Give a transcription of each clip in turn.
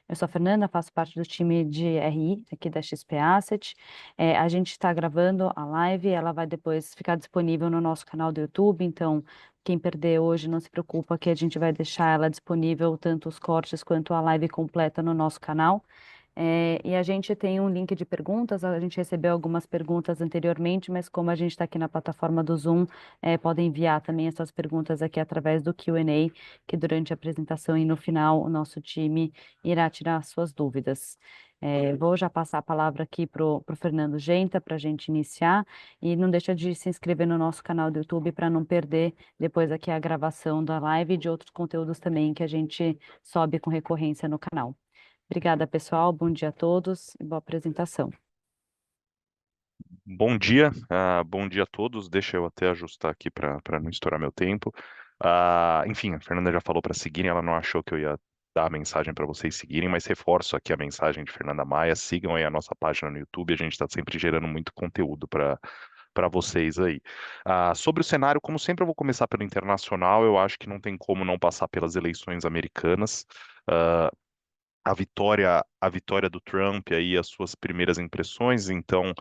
Eu sou a Fernanda, faço parte do time de RI aqui da XP Asset. A gente está gravando a live, ela vai depois ficar disponível no nosso canal do YouTube, então quem perder hoje não se preocupa que a gente vai deixar ela disponível, tanto os cortes quanto a live completa no nosso canal. E a gente tem um link de perguntas, a gente recebeu algumas perguntas anteriormente, mas como a gente está aqui na plataforma do Zoom, podem enviar também as suas perguntas aqui através do Q&A, que durante a apresentação e no final o nosso time irá tirar suas dúvidas. Vou já passar a palavra aqui para o Fernando Genta para a gente iniciar, e não deixa de se inscrever no nosso canal do YouTube para não perder depois aqui a gravação da live e de outros conteúdos também que a gente sobe com recorrência no canal. Obrigada, pessoal. Bom dia a todos e boa apresentação. Bom dia a todos. Deixa eu até ajustar aqui para não estourar meu tempo. Enfim, a Fernanda já falou para seguirem, ela não achou que eu ia dar a mensagem para vocês seguirem, mas reforço aqui a mensagem de Fernanda Maia. Sigam aí a nossa página no YouTube, a gente está sempre gerando muito conteúdo para vocês aí. Sobre o cenário, como sempre, eu vou começar pelo internacional. Eu acho que não tem como não passar pelas eleições americanas. Ah, a vitória do Trump aí, as suas primeiras impressões, então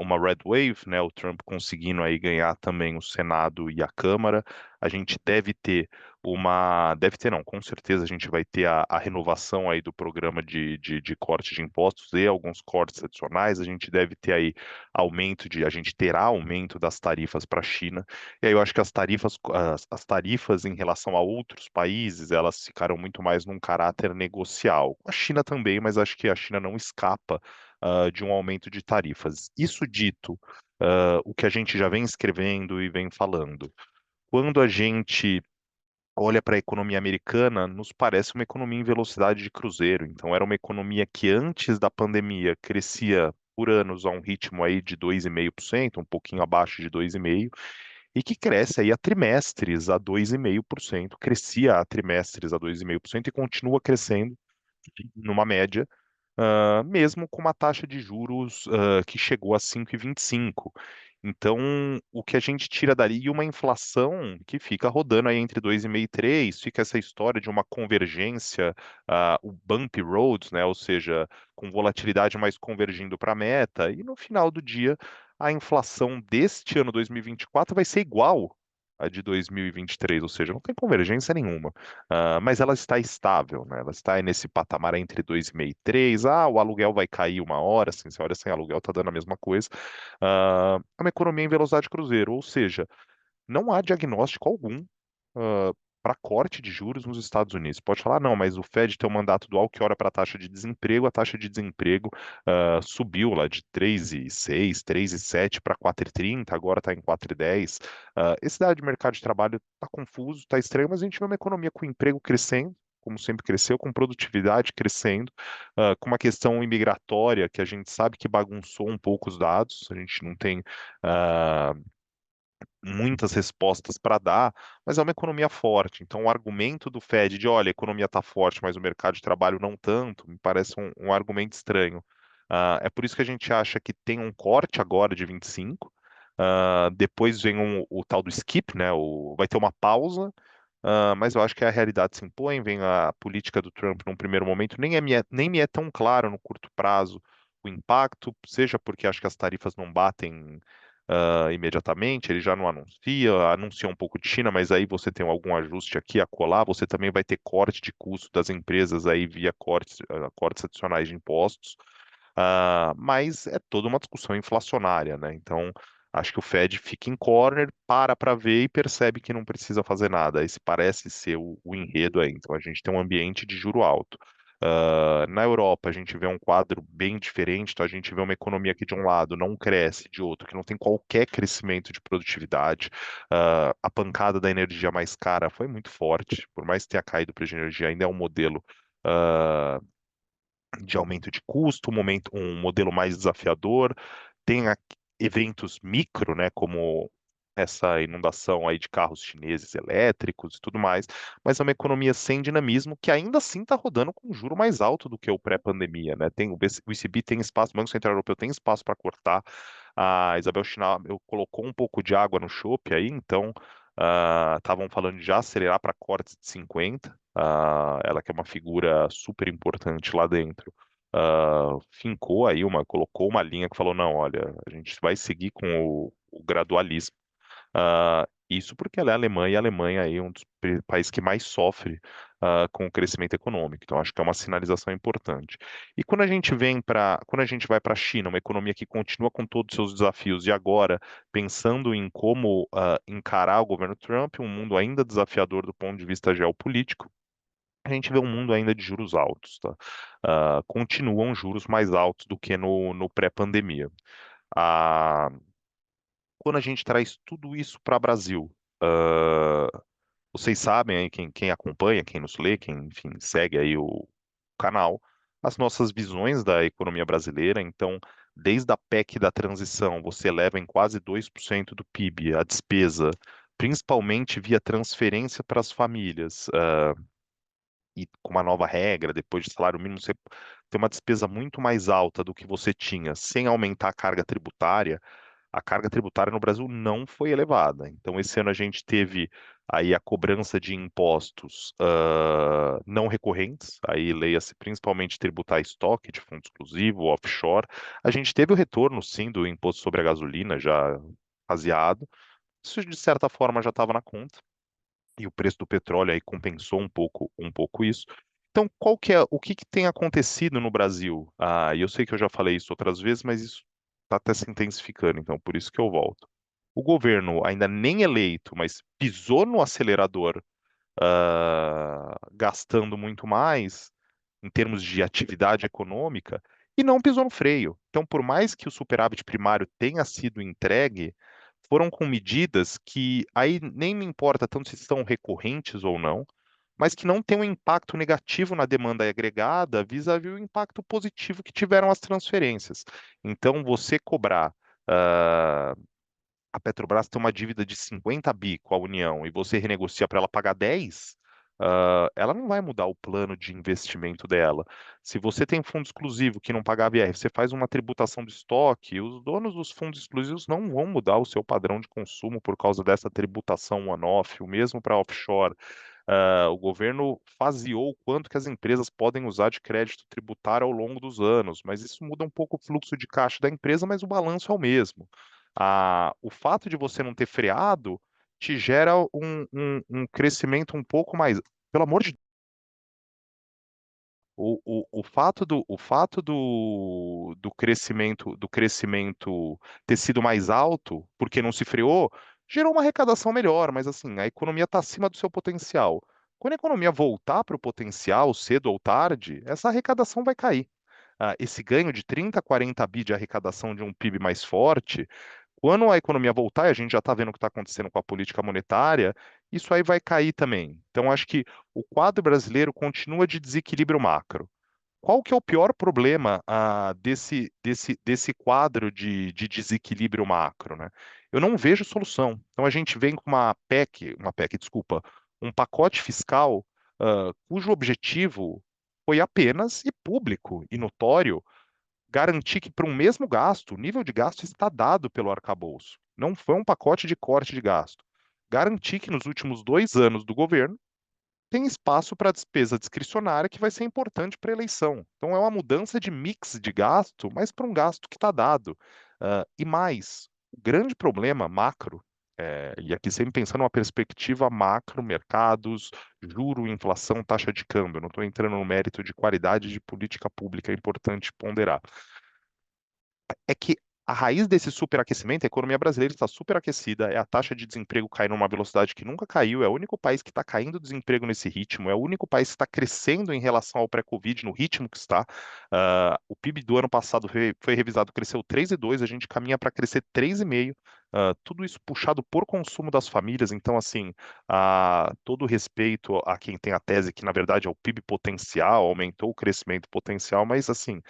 uma red wave, né, o Trump conseguindo aí ganhar também o Senado e a Câmara, a gente deve ter não, com certeza a gente vai ter a renovação aí do programa de corte de impostos e alguns cortes adicionais, a gente terá aumento das tarifas para a China, e aí eu acho que as tarifas em relação a outros países, elas ficaram muito mais num caráter negocial. A China também, mas acho que a China não escapa de um aumento de tarifas. Isso dito, o que a gente já vem escrevendo e vem falando, quando a gente olha para a economia americana, nos parece uma economia em velocidade de cruzeiro. Então, era uma economia que antes da pandemia crescia por anos a um ritmo aí de 2,5%, um pouquinho abaixo de 2,5%, e que cresce aí a trimestres a 2,5%, crescia a trimestres a 2,5% e continua crescendo numa média, mesmo com uma taxa de juros que chegou a 5,25. Então, o que a gente tira dali e uma inflação que fica rodando aí entre 2,5 e 3, fica essa história de uma convergência, o bumpy roads, né? Ou seja, com volatilidade mais convergindo para a meta, e no final do dia, a inflação deste ano 2024 vai ser igual à de 2023, ou seja, não tem convergência nenhuma. Mas ela está estável, né? Ela está aí nesse patamar entre 2,5 e 3. O aluguel vai cair uma hora, assim, se olha sem aluguel, tá dando a mesma coisa. É uma economia em velocidade cruzeiro, ou seja, não há diagnóstico algum para corte de juros nos Estados Unidos. Pode falar, não, mas o Fed tem um mandato dual que olha para a taxa de desemprego subiu lá de 3,6, 3,7 para 4,30, agora está em 4,10. Esse dado de mercado de trabalho está confuso, está estranho, mas a gente vê uma economia com emprego crescendo, como sempre cresceu, com produtividade crescendo, com uma questão imigratória que a gente sabe que bagunçou um pouco os dados, a gente não tem muitas respostas para dar, mas é uma economia forte. Então, o argumento do Fed de, olha, a economia está forte, mas o mercado de trabalho não tanto, me parece um argumento estranho. É por isso que a gente acha que tem um corte agora de 25, depois vem o tal do skip, né? Vai ter uma pausa, mas eu acho que a realidade se impõe, vem a política do Trump num primeiro momento, nem me é tão claro no curto prazo o impacto, seja porque acho que as tarifas não batem imediatamente, ele já não anuncia um pouco de China, mas aí você tem algum ajuste aqui a colar, você também vai ter corte de custo das empresas aí via cortes adicionais de impostos, mas é toda uma discussão inflacionária, né? Então, acho que o Fed fica em corner, para ver e percebe que não precisa fazer nada. Esse parece ser o enredo aí. Então, a gente tem um ambiente de juro alto. Na Europa, a gente vê um quadro bem diferente. Então, a gente vê uma economia que, de um lado, não cresce, de outro, que não tem qualquer crescimento de produtividade. A pancada da energia mais cara foi muito forte, por mais que tenha caído o preço de energia, ainda é um modelo ah, de aumento de custo, um modelo mais desafiador. Tem eventos micro, né, como essa inundação aí de carros chineses elétricos e tudo mais, mas é uma economia sem dinamismo que ainda assim está rodando com um juro mais alto do que o pré-pandemia, né? O ECB tem espaço, o Banco Central Europeu tem espaço para cortar. A Isabel Schnabel colocou um pouco de água no chope aí, então estavam falando de já acelerar para cortes de 50. Ela que é uma figura super importante lá dentro, fincou aí colocou uma linha que falou, não, olha, a gente vai seguir com o gradualismo. Isso porque ela é alemã e a Alemanha aí é um dos países que mais sofre com o crescimento econômico. Então, acho que é uma sinalização importante. E quando a gente vai para a China, uma economia que continua com todos os seus desafios, e agora pensando em como encarar o governo Trump, um mundo ainda desafiador do ponto de vista geopolítico, a gente vê um mundo ainda de juros altos, tá? Continuam juros mais altos do que no pré-pandemia. Ah, quando a gente traz tudo isso para o Brasil, ah, vocês sabem aí, quem acompanha, quem nos lê, quem, enfim, segue aí o canal, as nossas visões da economia brasileira. Então, desde a PEC da transição, você leva em quase 2% do PIB a despesa, principalmente via transferência para as famílias. E com uma nova regra, depois de salário mínimo, você tem uma despesa muito mais alta do que você tinha sem aumentar a carga tributária. A carga tributária no Brasil não foi elevada. Então, esse ano a gente teve aí a cobrança de impostos não recorrentes, aí leia-se principalmente tributar estoque de fundo exclusivo, offshore. A gente teve o retorno, sim, do imposto sobre a gasolina já faseado. Isso, de certa forma, já estava na conta e o preço do petróleo aí compensou um pouco isso. Então, o que que tem acontecido no Brasil? E eu sei que eu já falei isso outras vezes, mas isso está até se intensificando, então por isso que eu volto. O governo, ainda nem eleito, mas pisou no acelerador, gastando muito mais em termos de atividade econômica e não pisou no freio. Então, por mais que o superávit primário tenha sido entregue, foram com medidas que aí nem me importa tanto se são recorrentes ou não, mas que não têm um impacto negativo na demanda agregada vis-à-vis o impacto positivo que tiveram as transferências. Então, você cobrar. ah, a Petrobras tem uma dívida de 50 bi com a União e você renegocia para ela pagar 10, ela não vai mudar o plano de investimento dela. Se você tem fundo exclusivo que não paga VR, você faz uma tributação do estoque, os donos dos fundos exclusivos não vão mudar o seu padrão de consumo por causa dessa tributação one-off, o mesmo para offshore. O governo faseou o quanto que as empresas podem usar de crédito tributário ao longo dos anos, mas isso muda um pouco o fluxo de caixa da empresa, mas o balanço é o mesmo. O fato de você não ter freado te gera um crescimento um pouco mais. Pelo amor de o fato do crescimento ter sido mais alto, porque não se freou, gerou uma arrecadação melhor, mas assim, a economia está acima do seu potencial. Quando a economia voltar para o potencial, cedo ou tarde, essa arrecadação vai cair. Esse ganho de 30, 40 bi de arrecadação de um PIB mais forte, quando a economia voltar, e a gente já está vendo o que está acontecendo com a política monetária, isso aí vai cair também. Então, acho que o quadro brasileiro continua de desequilíbrio macro. Qual que é o pior problema desse quadro de desequilíbrio macro, né? Eu não vejo solução. Então a gente vem com desculpa, um pacote fiscal cujo objetivo foi apenas e público e notório garantir que para um mesmo gasto, o nível de gasto está dado pelo arcabouço. Não foi um pacote de corte de gasto. Garantir que nos últimos 2 anos do governo tem espaço para despesa discricionária que vai ser importante para a eleição. Então é uma mudança de mix de gasto, mas para um gasto que está dado. E mais, o grande problema macro, e aqui sempre pensando numa perspectiva macro, mercados, juro, inflação, taxa de câmbio, não estou entrando no mérito de qualidade de política pública, é importante ponderar é que a raiz desse superaquecimento, a economia brasileira está superaquecida, é a taxa de desemprego caindo numa velocidade que nunca caiu, é o único país que está caindo desemprego nesse ritmo, é o único país que está crescendo em relação ao pré-Covid no ritmo que está. O PIB do ano passado foi revisado, cresceu 3,2, a gente caminha para crescer 3,5. Tudo isso puxado por consumo das famílias, então, assim, todo respeito a quem tem a tese que, na verdade, é o PIB potencial, aumentou o crescimento potencial, mas, assim,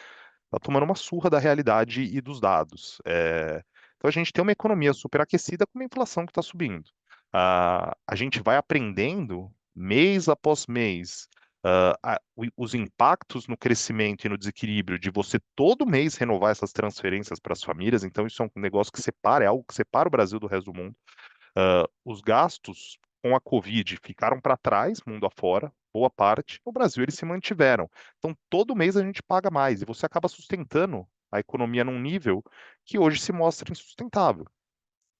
está tomando uma surra da realidade e dos dados. Então a gente tem uma economia superaquecida com uma inflação que está subindo. A gente vai aprendendo mês após mês os impactos no crescimento e no desequilíbrio de você todo mês renovar essas transferências para as famílias. Então isso é um negócio que separa, é algo que separa o Brasil do resto do mundo. Os gastos com a Covid ficaram para trás, mundo afora, boa parte. No Brasil, eles se mantiveram. Então, todo mês a gente paga mais e você acaba sustentando a economia num nível que hoje se mostra insustentável.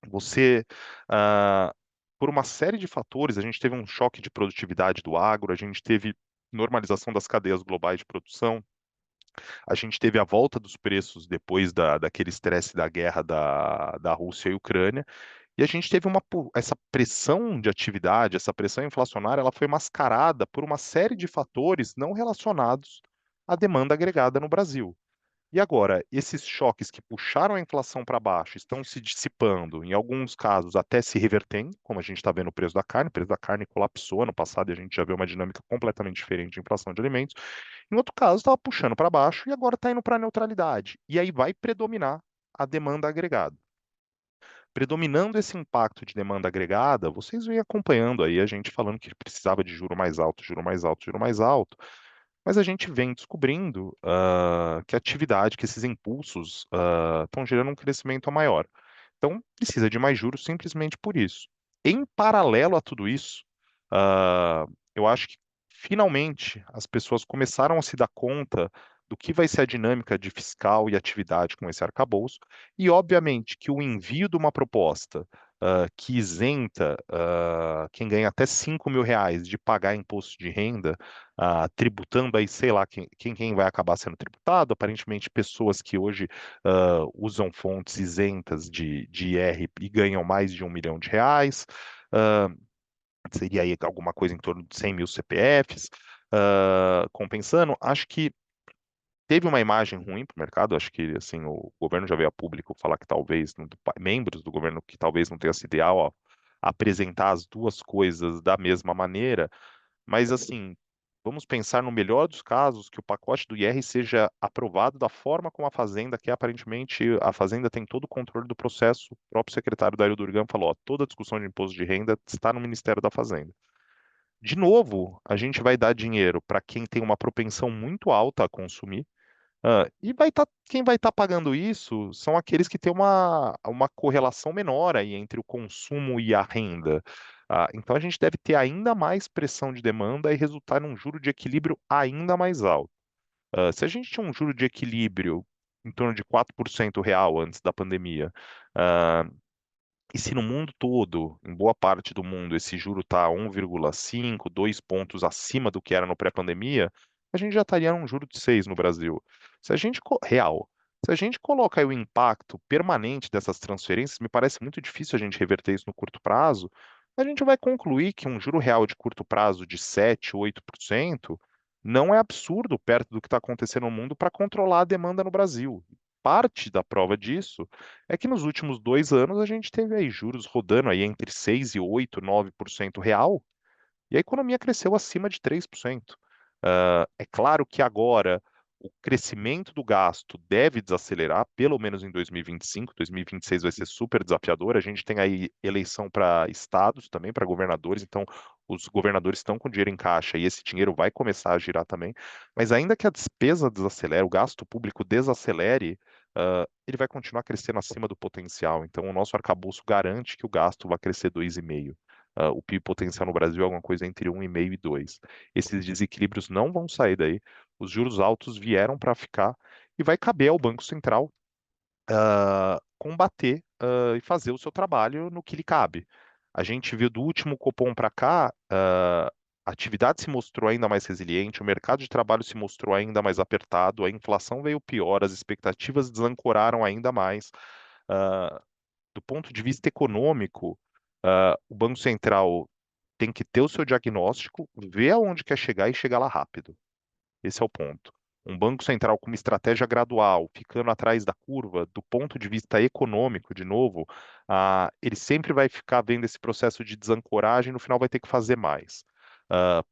Você, ah, por uma série de fatores, a gente teve um choque de produtividade do agro, a gente teve normalização das cadeias globais de produção, a gente teve a volta dos preços depois daquele estresse da guerra da Rússia e Ucrânia, e a gente teve essa pressão de atividade, essa pressão inflacionária, ela foi mascarada por uma série de fatores não relacionados à demanda agregada no Brasil. E agora, esses choques que puxaram a inflação para baixo estão se dissipando, em alguns casos até se revertendo, como a gente está vendo o preço da carne colapsou ano passado e a gente já vê uma dinâmica completamente diferente de inflação de alimentos. Em outro caso, estava puxando para baixo e agora está indo para a neutralidade. E aí vai predominar a demanda agregada. Predominando esse impacto de demanda agregada, vocês vêm acompanhando aí a gente falando que precisava de juro mais alto, juro mais alto, juro mais alto. Mas a gente vem descobrindo que a atividade, que esses impulsos estão gerando um crescimento maior. Então, precisa de mais juros simplesmente por isso. Em paralelo a tudo isso, eu acho que finalmente as pessoas começaram a se dar conta do que vai ser a dinâmica de fiscal e atividade com esse arcabouço, e obviamente que o envio de uma proposta que isenta quem ganha até R$ 5.000 de pagar imposto de renda, tributando aí, sei lá, quem vai acabar sendo tributado, aparentemente pessoas que hoje usam fontes isentas de IR e ganham mais de R$ 1 milhão. ah, Seria aí alguma coisa em torno de 100 mil CPFs, compensando. Acho que teve uma imagem ruim para o mercado. Acho que assim o governo já veio a público falar que talvez membros do governo que talvez não tenha sido ideal ó, apresentar as duas coisas da mesma maneira, mas assim vamos pensar no melhor dos casos que o pacote do IR seja aprovado da forma como a Fazenda, que aparentemente a Fazenda tem todo o controle do processo. O próprio secretário Dario Durgan falou, ó, toda a discussão de imposto de renda está no Ministério da Fazenda. De novo, a gente vai dar dinheiro para quem tem uma propensão muito alta a consumir, e quem vai estar pagando isso são aqueles que têm uma correlação menor aí entre o consumo e a renda. Então a gente deve ter ainda mais pressão de demanda e resultar num juro de equilíbrio ainda mais alto. Se a gente tinha um juro de equilíbrio em torno de 4% real antes da pandemia, ah, e se no mundo todo, em boa parte do mundo, esse juro está 1,5, 2 pontos acima do que era no pré-pandemia, a gente já estaria num juro de 6 no Brasil. Se a gente real, se a gente coloca aí o impacto permanente dessas transferências, me parece muito difícil a gente reverter isso no curto prazo. A gente vai concluir que um juro real de curto prazo de 7, 8% não é absurdo perto do que está acontecendo no mundo para controlar a demanda no Brasil. Parte da prova disso é que nos últimos 2 anos a gente teve aí juros rodando aí entre 6 e 8, 9% real, e a economia cresceu acima de 3%. É claro que agora o crescimento do gasto deve desacelerar, pelo menos em 2025. 2026 vai ser super desafiador. A gente tem aí eleição para estados também, para governadores, então os governadores estão com dinheiro em caixa e esse dinheiro vai começar a girar também. Mas ainda que a despesa desacelere, o gasto público desacelere, ele vai continuar crescendo acima do potencial. Então, o nosso arcabouço garante que o gasto vai crescer 2,5%. O PIB potencial no Brasil é alguma coisa entre 1,5 e 2. Esses desequilíbrios não vão sair daí. Os juros altos vieram para ficar e vai caber ao Banco Central combater e fazer o seu trabalho no que lhe cabe. A gente viu do último Copom para cá, a atividade se mostrou ainda mais resiliente, o mercado de trabalho se mostrou ainda mais apertado, a inflação veio pior, as expectativas desancoraram ainda mais. Ah, do ponto de vista econômico, o Banco Central tem que ter o seu diagnóstico, ver aonde quer chegar e chegar lá rápido. Esse é o ponto. Um banco central com uma estratégia gradual, ficando atrás da curva, do ponto de vista econômico, de novo, ele sempre vai ficar vendo esse processo de desancoragem e no final vai ter que fazer mais.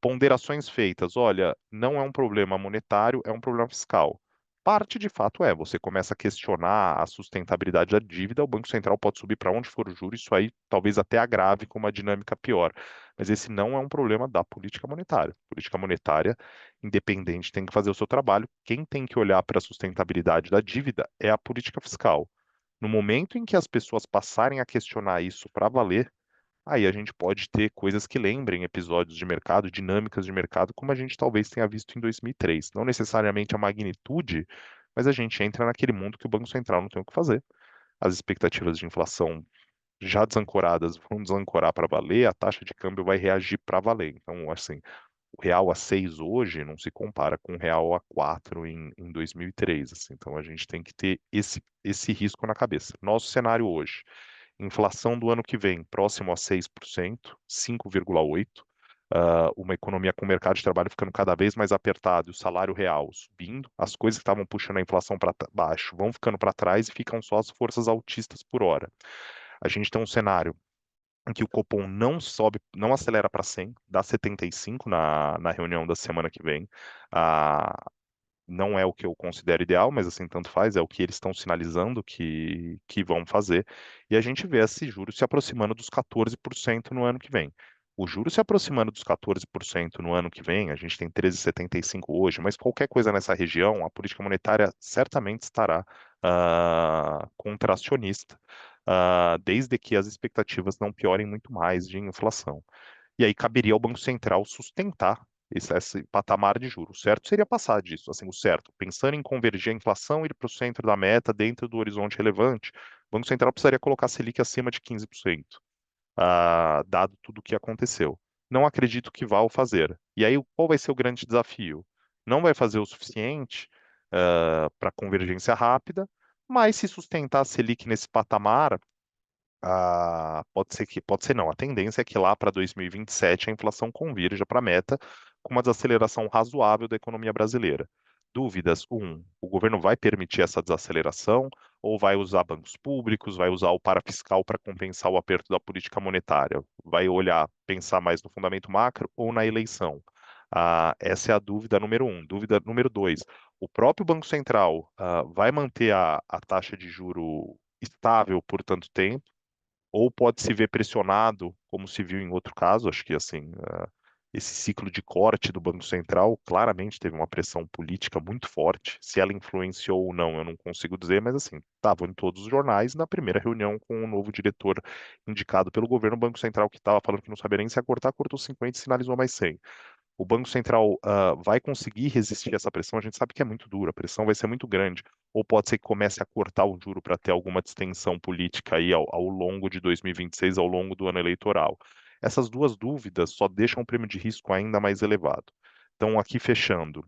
Ponderações feitas, olha, não é um problema monetário, é um problema fiscal. Parte de fato você começa a questionar a sustentabilidade da dívida, o Banco Central pode subir para onde for o juro, isso aí talvez até agrave com uma dinâmica pior. Mas esse não é um problema da política monetária. Política monetária independente tem que fazer o seu trabalho. Quem tem que olhar para a sustentabilidade da dívida é a política fiscal. No momento em que as pessoas passarem a questionar isso para valer, aí a gente pode ter coisas que lembrem episódios de mercado, dinâmicas de mercado, como a gente talvez tenha visto em 2003. Não necessariamente a magnitude, mas a gente entra naquele mundo que o Banco Central não tem o que fazer. As expectativas de inflação já desancoradas vão desancorar para valer, a taxa de câmbio vai reagir para valer. Então, assim, o real a 6 hoje não se compara com o real a 4 em 2003. Assim. Então, a gente tem que ter esse risco na cabeça. Nosso cenário hoje, inflação do ano que vem próximo a 6%, 5,8%. Uma economia com o mercado de trabalho ficando cada vez mais apertado, e o salário real subindo, as coisas que estavam puxando a inflação para baixo vão ficando para trás e ficam só as forças altistas por hora. A gente tem um cenário em que o Copom não sobe, não acelera para 100, dá 75 na reunião da semana que vem. Ah, não é o que eu considero ideal, mas assim, tanto faz, é o que eles estão sinalizando que vão fazer. E a gente vê esse juro se aproximando dos 14% no ano que vem. O juro se aproximando dos 14% no ano que vem, a gente tem 13,75 hoje, mas qualquer coisa nessa região, a política monetária certamente estará contracionista, desde que as expectativas não piorem muito mais de inflação. E aí caberia ao Banco Central sustentar esse patamar de juros. O certo seria passar disso, assim, o certo. Pensando em convergir a inflação e ir para o centro da meta dentro do horizonte relevante, o Banco Central precisaria colocar a Selic acima de 15%, dado tudo o que aconteceu. Não acredito que vá o fazer. E aí, qual vai ser o grande desafio? Não vai fazer o suficiente para convergência rápida, mas se sustentar a Selic nesse patamar, pode ser não. A tendência é que lá para 2027 a inflação convirja para a meta com uma desaceleração razoável da economia brasileira. Dúvidas? Um, o governo vai permitir essa desaceleração ou vai usar bancos públicos, vai usar o parafiscal para compensar o aperto da política monetária? Vai olhar, pensar mais no fundamento macro ou na eleição? Essa é a dúvida número um. Dúvida número dois, o próprio Banco Central vai manter a taxa de juro estável por tanto tempo? Ou pode se ver pressionado, como se viu em outro caso, acho que assim, esse ciclo de corte do Banco Central claramente teve uma pressão política muito forte. Se ela influenciou ou não, eu não consigo dizer, mas assim, estavam em todos os jornais na primeira reunião com o novo diretor indicado pelo governo, o Banco Central que estava falando que não sabia nem se ia cortar, cortou 50 e sinalizou mais 100. O Banco Central vai conseguir resistir a essa pressão? A gente sabe que é muito dura, a pressão vai ser muito grande. Ou pode ser que comece a cortar o juro para ter alguma distensão política aí ao longo de 2026, ao longo do ano eleitoral. Essas duas dúvidas só deixam o prêmio de risco ainda mais elevado. Então, aqui fechando,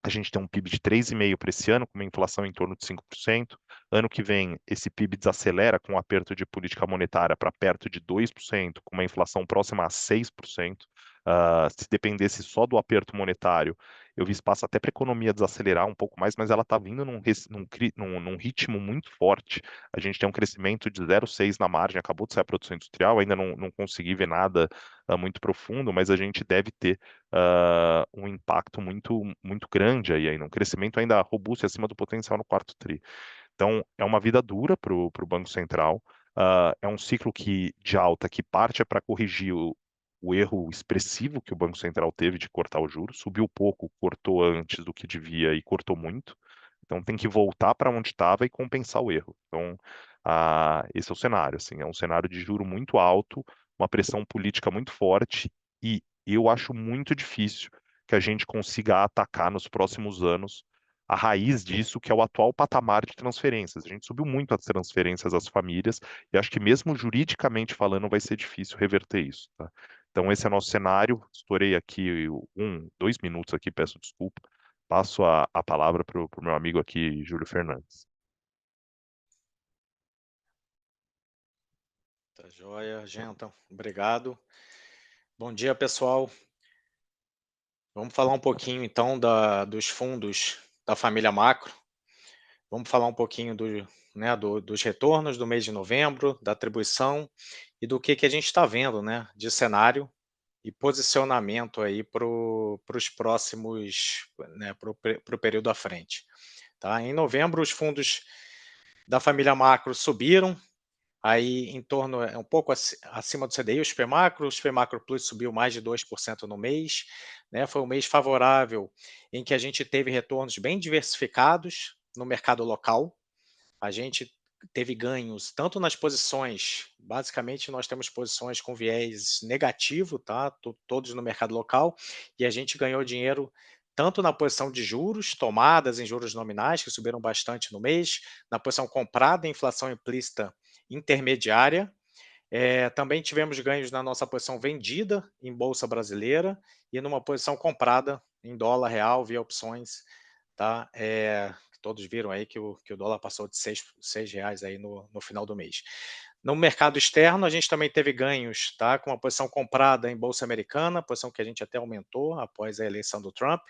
a gente tem um PIB de 3,5% para esse ano, com uma inflação em torno de 5%. Ano que vem, esse PIB desacelera com o aperto de política monetária para perto de 2%, com uma inflação próxima a 6%. Se dependesse só do aperto monetário, eu vi espaço até para a economia desacelerar um pouco mais, mas ela está vindo num ritmo muito forte. A gente tem um crescimento de 0,6 na margem, acabou de sair a produção industrial, ainda não consegui ver nada muito profundo, mas a gente deve ter um impacto muito grande aí, um crescimento ainda robusto e acima do potencial no quarto tri. Então, é uma vida dura para o Banco Central, é um ciclo de alta que parte é para corrigir o erro expressivo que o Banco Central teve de cortar o juro, subiu pouco, cortou antes do que devia e cortou muito. Então tem que voltar para onde estava e compensar o erro. Então, esse é o cenário, assim, é um cenário de juro muito alto, uma pressão política muito forte e eu acho muito difícil que a gente consiga atacar nos próximos anos a raiz disso, que é o atual patamar de transferências. A gente subiu muito as transferências às famílias e acho que mesmo juridicamente falando vai ser difícil reverter isso, tá? Então esse é o nosso cenário. Estourei aqui 2 minutos aqui, peço desculpa. Passo a palavra para o meu amigo aqui, Júlio Fernandes. Tá joia, Genton. Obrigado. Bom dia, pessoal. Vamos falar um pouquinho, então, dos fundos da família Macro. Vamos falar um pouquinho dos retornos do mês de novembro, da atribuição e do que a gente está vendo, né, de cenário e posicionamento aí para os próximos, né, para o período à frente. Tá? Em novembro, os fundos da família Macro subiram, aí em torno, um pouco acima do CDI, o XP Macro Plus subiu mais de 2% no mês, né? Foi um mês favorável em que a gente teve retornos bem diversificados no mercado local. A gente teve ganhos tanto nas posições, basicamente nós temos posições com viés negativo, tá? Todos no mercado local, e a gente ganhou dinheiro tanto na posição de juros, tomadas em juros nominais, que subiram bastante no mês, na posição comprada em inflação implícita intermediária. Também tivemos ganhos na nossa posição vendida em bolsa brasileira e numa posição comprada em dólar real via opções, tá? Todos viram aí que o dólar passou de seis reais aí no final do mês. No mercado externo, a gente também teve ganhos, tá? Com a posição comprada em bolsa americana, posição que a gente até aumentou após a eleição do Trump,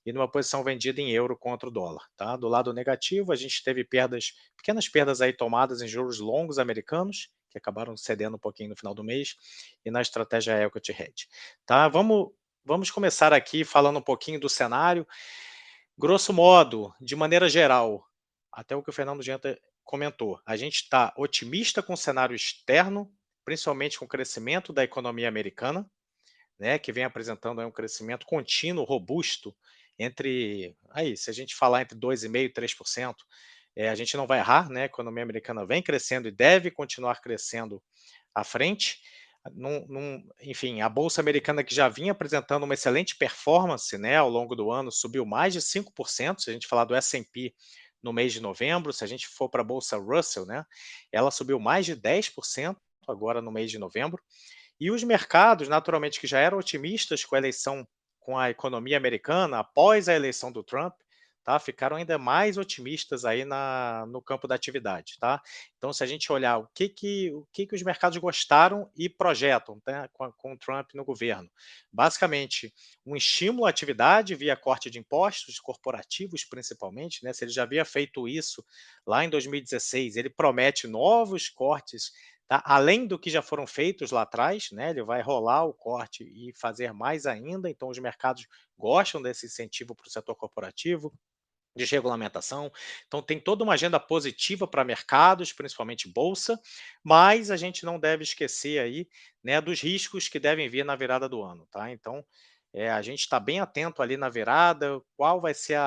e numa posição vendida em euro contra o dólar, tá? Do lado negativo, a gente teve perdas, pequenas perdas aí tomadas em juros longos americanos, que acabaram cedendo um pouquinho no final do mês, e na estratégia Equity Hedge, tá? Vamos começar aqui falando um pouquinho do cenário. Grosso modo, de maneira geral, até o que o Fernando Genta comentou, a gente está otimista com o cenário externo, principalmente com o crescimento da economia americana, né, que vem apresentando aí um crescimento contínuo, robusto, se a gente falar entre 2,5% e 3%, a gente não vai errar, né, a economia americana vem crescendo e deve continuar crescendo à frente. Enfim, a Bolsa Americana, que já vinha apresentando uma excelente performance, né, ao longo do ano, subiu mais de 5%, se a gente falar do S&P no mês de novembro. Se a gente for para a Bolsa Russell, né, ela subiu mais de 10% agora no mês de novembro. E os mercados, naturalmente, que já eram otimistas com a eleição, com a economia americana, após a eleição do Trump, tá, ficaram ainda mais otimistas aí no campo da atividade, tá? Então, se a gente olhar o que os mercados gostaram e projetam, tá, com o Trump no governo, basicamente um estímulo à atividade via corte de impostos corporativos, principalmente, né? Se ele já havia feito isso lá em 2016, ele promete novos cortes, tá? Além do que já foram feitos lá atrás, né? Ele vai rolar o corte e fazer mais ainda. Então, os mercados gostam desse incentivo para o setor corporativo, desregulamentação. Então, tem toda uma agenda positiva para mercados, principalmente bolsa, mas a gente não deve esquecer aí, né, dos riscos que devem vir na virada do ano, tá? Então, a gente está bem atento ali na virada, qual vai ser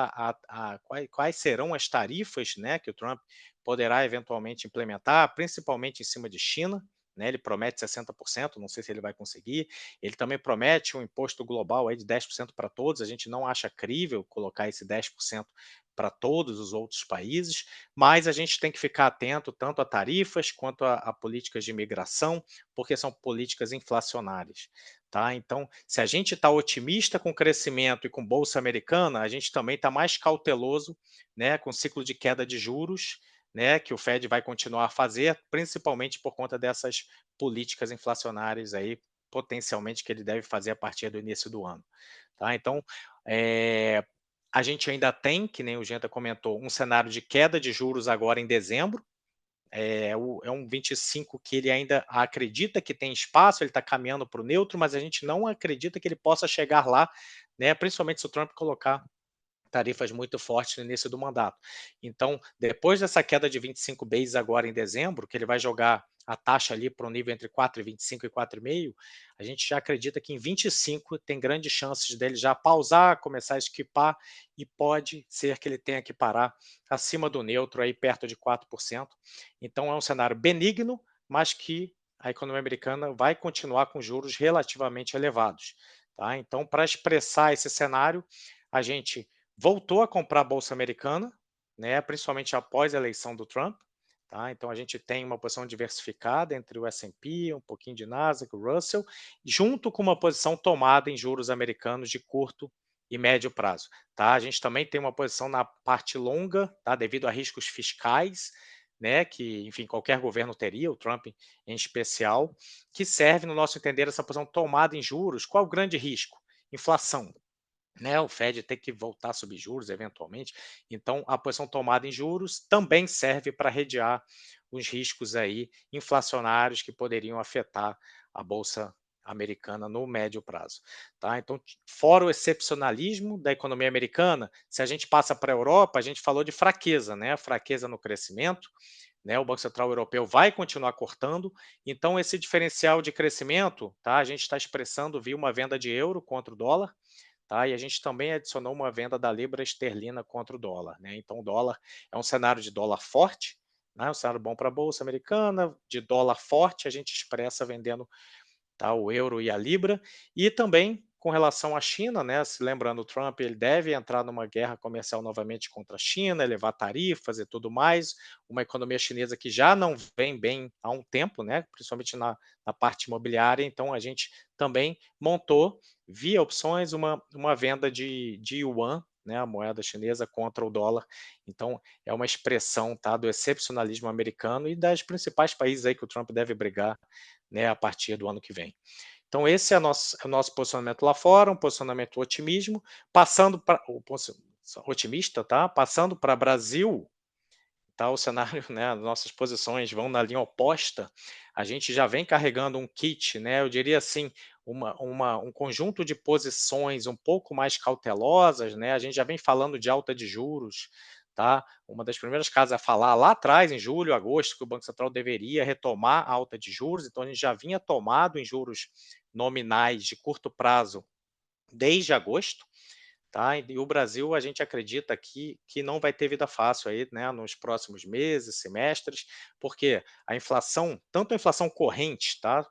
quais serão as tarifas, né, que o Trump poderá eventualmente implementar, principalmente em cima de China, né? Ele promete 60%, não sei se ele vai conseguir. Ele também promete um imposto global aí de 10% para todos. A gente não acha crível colocar esse 10% para todos os outros países, mas a gente tem que ficar atento tanto a tarifas quanto a políticas de imigração, porque são políticas inflacionárias, tá? Então, se a gente está otimista com o crescimento e com bolsa americana, a gente também está mais cauteloso, né, com o ciclo de queda de juros, né, que o Fed vai continuar a fazer, principalmente por conta dessas políticas inflacionárias aí, potencialmente, que ele deve fazer a partir do início do ano, tá? Então, eh, a gente ainda tem, que nem o Genta comentou, um cenário de queda de juros agora em dezembro. É um 25 que ele ainda acredita que tem espaço, ele está caminhando para o neutro, mas a gente não acredita que ele possa chegar lá, né? Principalmente se o Trump colocar tarifas muito fortes no início do mandato. Então, depois dessa queda de 25 bases agora em dezembro, que ele vai jogar a taxa ali para um nível entre 4,25 e 4,5, a gente já acredita que em 25 tem grandes chances dele já pausar, começar a esquipar, e pode ser que ele tenha que parar acima do neutro, aí perto de 4%. Então, é um cenário benigno, mas que a economia americana vai continuar com juros relativamente elevados, tá? Então, para expressar esse cenário, a gente voltou a comprar a bolsa americana, né, principalmente após a eleição do Trump, tá? Então a gente tem uma posição diversificada entre o S&P, um pouquinho de Nasdaq, o Russell, junto com uma posição tomada em juros americanos de curto e médio prazo, tá? A gente também tem uma posição na parte longa, tá? Devido a riscos fiscais, né, que, enfim, qualquer governo teria, o Trump em especial, que serve, no nosso entender, essa posição tomada em juros. Qual o grande risco? Inflação, né, o Fed tem que voltar a subir juros eventualmente. Então, a posição tomada em juros também serve para redear os riscos aí inflacionários que poderiam afetar a bolsa americana no médio prazo, tá? Então, fora o excepcionalismo da economia americana, se a gente passa para a Europa, a gente falou de fraqueza, né? Fraqueza no crescimento, né? O Banco Central Europeu vai continuar cortando. Então, esse diferencial de crescimento, tá? A gente está expressando via uma venda de euro contra o dólar, tá? E a gente também adicionou uma venda da libra esterlina contra o dólar, né? Então, o dólar é um cenário de dólar forte, né, um cenário bom para a bolsa americana, de dólar forte, a gente expressa vendendo, tá, o euro e a libra, e também com relação à China, né, se lembrando, o Trump ele deve entrar numa guerra comercial novamente contra a China, elevar tarifas e tudo mais, uma economia chinesa que já não vem bem há um tempo, né, principalmente na parte imobiliária, então a gente também montou, via opções, uma venda de yuan, né, a moeda chinesa contra o dólar, então é uma expressão, tá, do excepcionalismo americano e das principais países aí que o Trump deve brigar, né, a partir do ano que vem. Então esse é o nosso posicionamento lá fora, um posicionamento otimismo, passando para otimista, tá? Passando para Brasil, tá? O cenário, né? As nossas posições vão na linha oposta. A gente já vem carregando um kit, né? Eu diria assim, um conjunto de posições um pouco mais cautelosas, né? A gente já vem falando de alta de juros, tá? Uma das primeiras casas a falar lá atrás, em julho, agosto, que o Banco Central deveria retomar a alta de juros, então a gente já vinha tomado em juros nominais de curto prazo desde agosto, tá? E o Brasil, a gente acredita que não vai ter vida fácil aí, né, nos próximos meses, semestres, porque a inflação, tanto a inflação corrente, tá?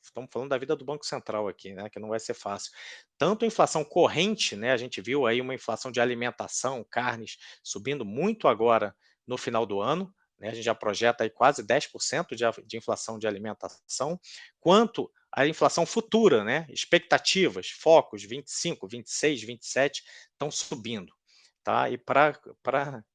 Estamos falando da vida do Banco Central aqui, né, que não vai ser fácil. Tanto a inflação corrente, né, a gente viu aí uma inflação de alimentação, carnes, subindo muito agora no final do ano, né, a gente já projeta aí quase 10% de inflação de alimentação, quanto a inflação futura, né, expectativas, focos, 25, 26, 27, estão subindo. Tá? E para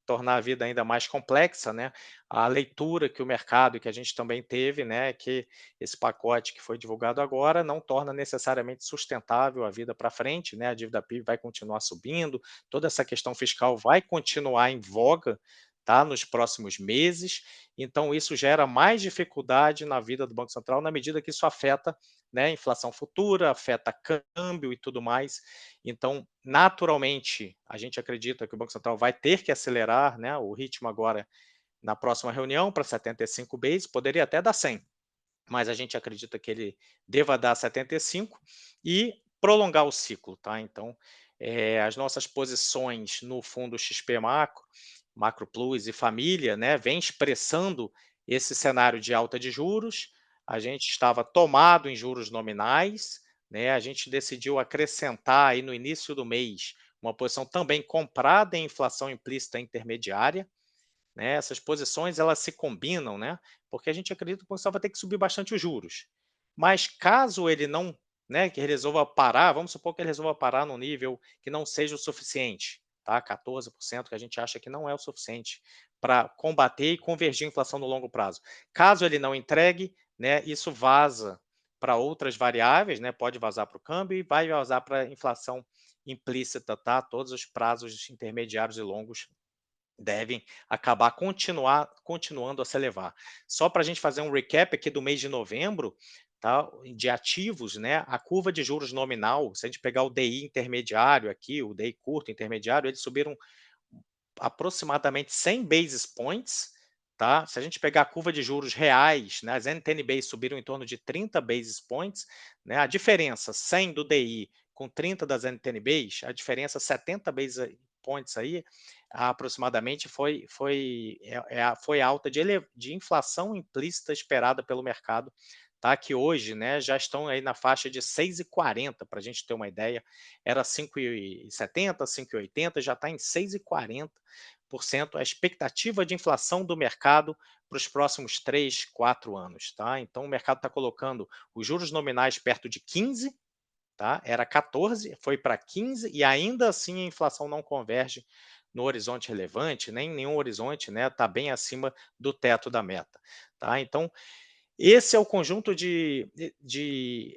tornar a vida ainda mais complexa, né, a leitura que o mercado e que a gente também teve, né, que esse pacote que foi divulgado agora não torna necessariamente sustentável a vida para frente, né, a dívida PIB vai continuar subindo, toda essa questão fiscal vai continuar em voga, tá, nos próximos meses, então isso gera mais dificuldade na vida do Banco Central na medida que isso afeta, né, a inflação futura, afeta câmbio e tudo mais. Então, naturalmente, a gente acredita que o Banco Central vai ter que acelerar, né, o ritmo agora na próxima reunião para 75 bases, poderia até dar 100, mas a gente acredita que ele deva dar 75 e prolongar o ciclo, tá? Então, as nossas posições no fundo XP Macro, Macro Plus e Família, né, vem expressando esse cenário de alta de juros. A gente estava tomado em juros nominais, né? A gente decidiu acrescentar aí no início do mês uma posição também comprada em inflação implícita intermediária, né, essas posições elas se combinam, né, porque a gente acredita que o Banco Central vai ter que subir bastante os juros. Mas caso ele não, né, que ele resolva parar, vamos supor que ele resolva parar no nível que não seja o suficiente, tá? 14%, que a gente acha que não é o suficiente para combater e convergir a inflação no longo prazo. Caso ele não entregue, né, isso vaza para outras variáveis, né, pode vazar para o câmbio e vai vazar para a inflação implícita, tá? Todos os prazos intermediários e longos devem acabar continuando a se elevar. Só para a gente fazer um recap aqui do mês de novembro, tá, de ativos, né, a curva de juros nominal, se a gente pegar o DI intermediário aqui, o DI curto intermediário, eles subiram aproximadamente 100 basis points, tá? Se a gente pegar a curva de juros reais, né, as NTN-Bs subiram em torno de 30 basis points, né? A diferença 100 do DI com 30 das NTN-Bs, a diferença 70 basis points aí, aproximadamente foi alta de inflação implícita esperada pelo mercado, tá? Que hoje, né, já estão aí na faixa de 6,40, para a gente ter uma ideia, era 5,70, 5,80, já está em 6,40% a expectativa de inflação do mercado para os próximos 3, 4 anos, tá? Então o mercado está colocando os juros nominais perto de 15, tá? Era 14, foi para 15 e ainda assim a inflação não converge no horizonte relevante, nem em nenhum horizonte, né? Está bem acima do teto da meta, tá? Então esse é o conjunto de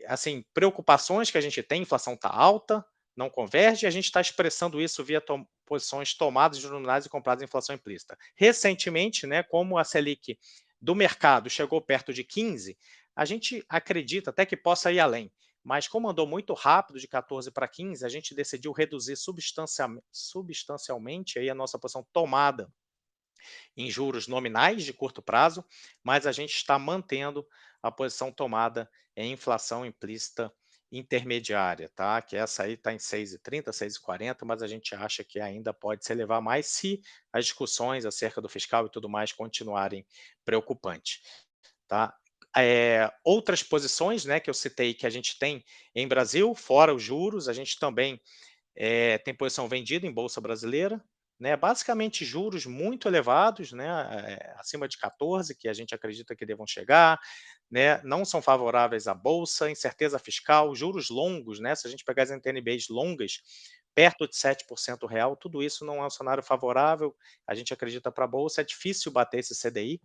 assim, preocupações que a gente tem, a inflação está alta, não converge, e a gente está expressando isso via posições tomadas de juros nominais e compradas em inflação implícita. Recentemente, né, como a Selic do mercado chegou perto de 15, a gente acredita até que possa ir além, mas como andou muito rápido de 14 para 15, a gente decidiu reduzir substancialmente aí a nossa posição tomada em juros nominais de curto prazo, mas a gente está mantendo a posição tomada em inflação implícita intermediária, tá? Que essa aí está em 6,30, 6,40, mas a gente acha que ainda pode se elevar mais se as discussões acerca do fiscal e tudo mais continuarem preocupantes, tá? Outras posições, né, que eu citei que a gente tem em Brasil, fora os juros, a gente também tem posição vendida em bolsa brasileira, né, basicamente juros muito elevados, né, acima de 14, que a gente acredita que devam chegar, né, não são favoráveis à bolsa, incerteza fiscal, juros longos, né, se a gente pegar as NTN-Bs longas, perto de 7% real, tudo isso não é um cenário favorável, a gente acredita para a bolsa, é difícil bater esse CDI,